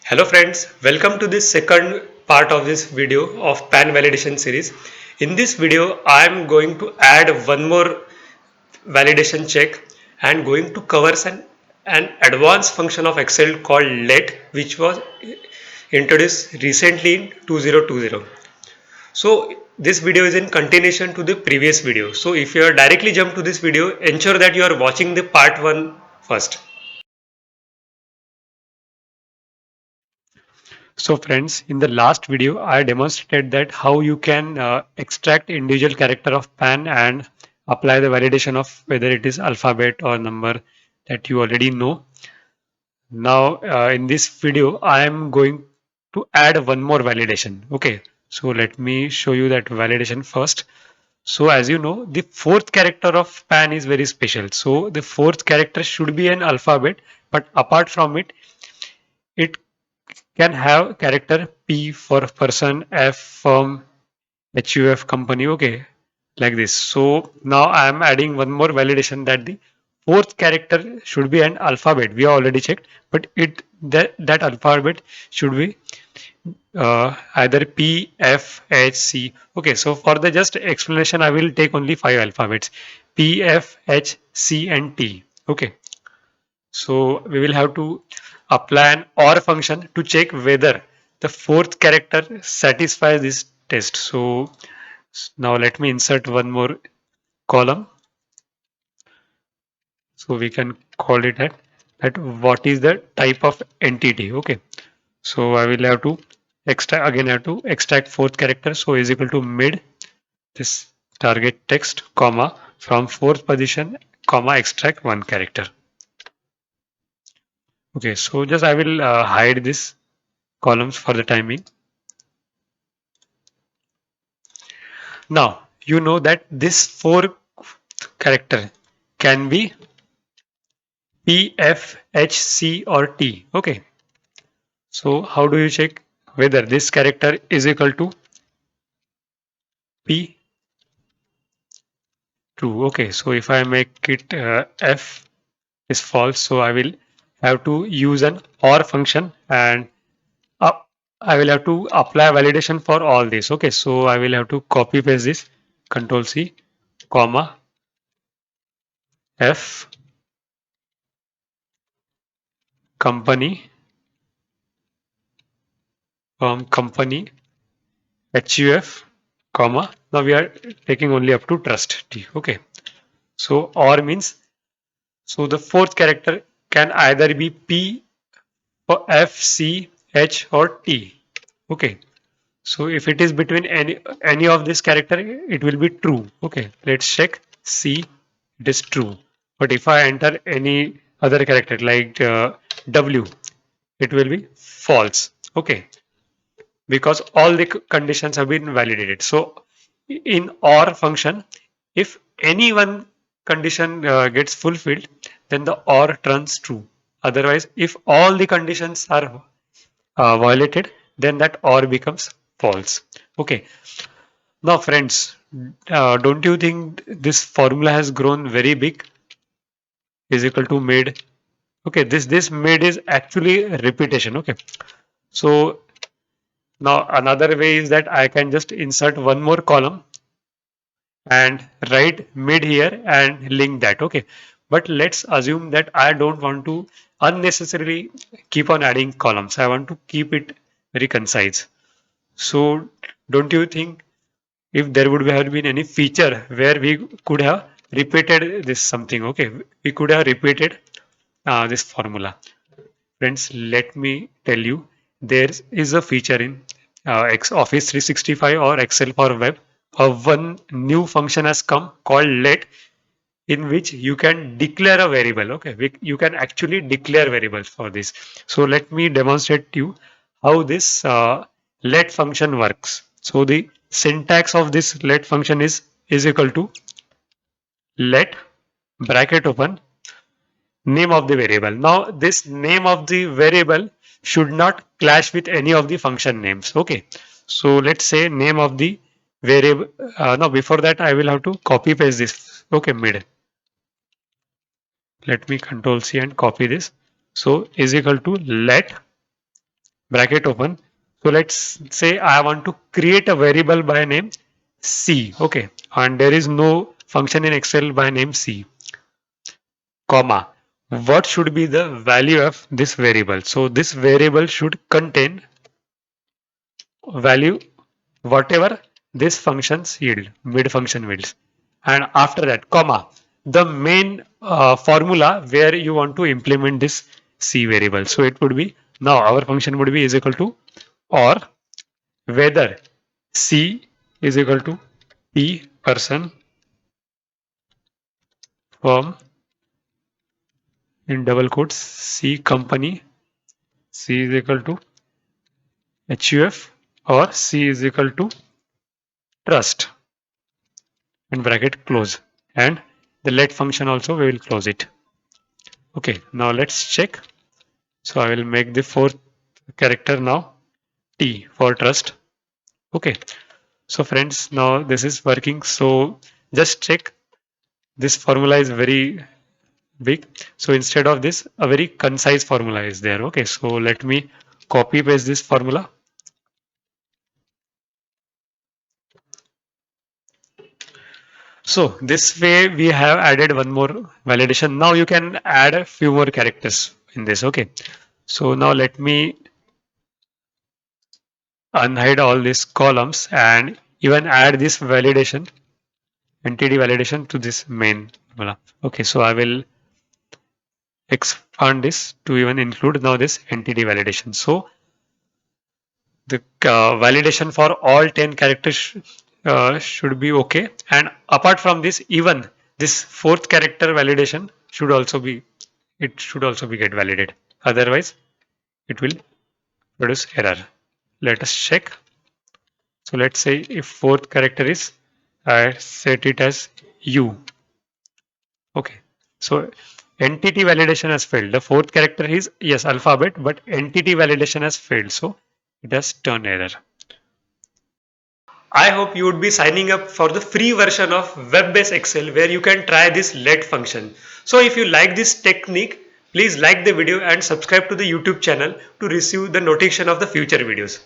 Hello friends, welcome to this second part of this video of PAN validation series. In this video, I am going to add one more validation check and going to cover an advanced function of Excel called let, which was introduced recently in 2020. So this video is in continuation to the previous video. So if you are directly jump to this video, ensure that you are watching the part 1 first. So friends, in the last video, I demonstrated that how you can extract individual character of PAN and apply the validation of whether it is alphabet or number that you already know. Now, in this video, I am going to add one more validation. Okay, so let me show you that validation first. So as you know, the fourth character of PAN is very special. So the fourth character should be an alphabet, but apart from it, it can have character P for person, F firm, HUF company. Okay, like this. So now I am adding one more validation that the fourth character should be an alphabet. We already checked, but that alphabet should be either P, F, H, C. Okay, so for the just explanation, I will take only five alphabets: P, F, H, C, and T. Okay, so we will have to apply an OR function to check whether the fourth character satisfies this test. So now let me insert one more column. So we can call it at what is the type of entity. Okay. So I will have to extract again have to extract fourth character. So is equal to mid this target text comma from fourth position comma extract one character. Okay. So just I will hide this columns for the timing. Now, you know that this four character can be P, F, H, C or T. Okay. So how do you check whether this character is equal to P? True. Okay. So if I make it F is false, so I will have to use an OR function and I will have to apply validation for all this. Okay. So I will have to copy paste this Control C, comma F company from company HUF, comma. Now we are taking only up to trust T. Okay. So OR means so the fourth character can either be P or F, C, H or T. Okay. So if it is between any of this character, it will be true. Okay. Let's check C. It is true. But if I enter any other character like W, it will be false. Okay. Because all the conditions have been validated. So in OR function, if any one condition gets fulfilled, then the OR turns true. Otherwise, if all the conditions are violated, then that OR becomes false. Okay. Now, friends, don't you think this formula has grown very big? Is equal to mid. Okay, this mid is actually repetition. Okay. So now another way is that I can just insert one more column and write mid here and link that. Okay. But let's assume that I don't want to unnecessarily keep on adding columns. I want to keep it very concise. So don't you think if there would have been any feature where we could have repeated this something? Okay. We could have repeated this formula. Friends, let me tell you, there is a feature in Office 365 or Excel for web. One new function has come called let, in which you can declare a variable. Okay, you can actually declare variables for this. So let me demonstrate to you how this let function works. So the syntax of this let function is equal to let bracket open name of the variable. Now this name of the variable should not clash with any of the function names. Okay. So let's say name of the variable. No, before that I will have to copy paste this. Okay, mid. Let me control C and copy this. So is equal to let bracket open. So let's say I want to create a variable by name C. Okay. And there is no function in Excel by name C, comma. What should be the value of this variable? So this variable should contain value whatever this functions yield, mid function yields. And after that, comma, the main formula where you want to implement this C variable. So it would be, now our function would be is equal to, or whether C is equal to P person firm in double quotes, C company, C is equal to HUF, or C is equal to trust, in bracket close, and the let function also we will close it. Okay, now let's check. So I will make the fourth character now T for trust. Okay, so friends, now this is working. So just check, this formula is very big. So instead of this, a very concise formula is there. Okay, so let me copy paste this formula. So this way we have added one more validation. Now you can add a few more characters in this. Okay, so now let me unhide all these columns and even add this validation, entity validation to this main formula. Okay, so I will expand this to even include now this entity validation. So the validation for all 10 characters should be okay. And apart from this, even this fourth character validation should also be, it should also be get validated. Otherwise, it will produce error. Let us check. So let's say if fourth character is, I set it as U. Okay. So entity validation has failed. The fourth character is, yes, alphabet, but entity validation has failed. So it has turned error. I hope you would be signing up for the free version of web-based Excel where you can try this let function. So if you like this technique, please like the video and subscribe to the YouTube channel to receive the notification of the future videos.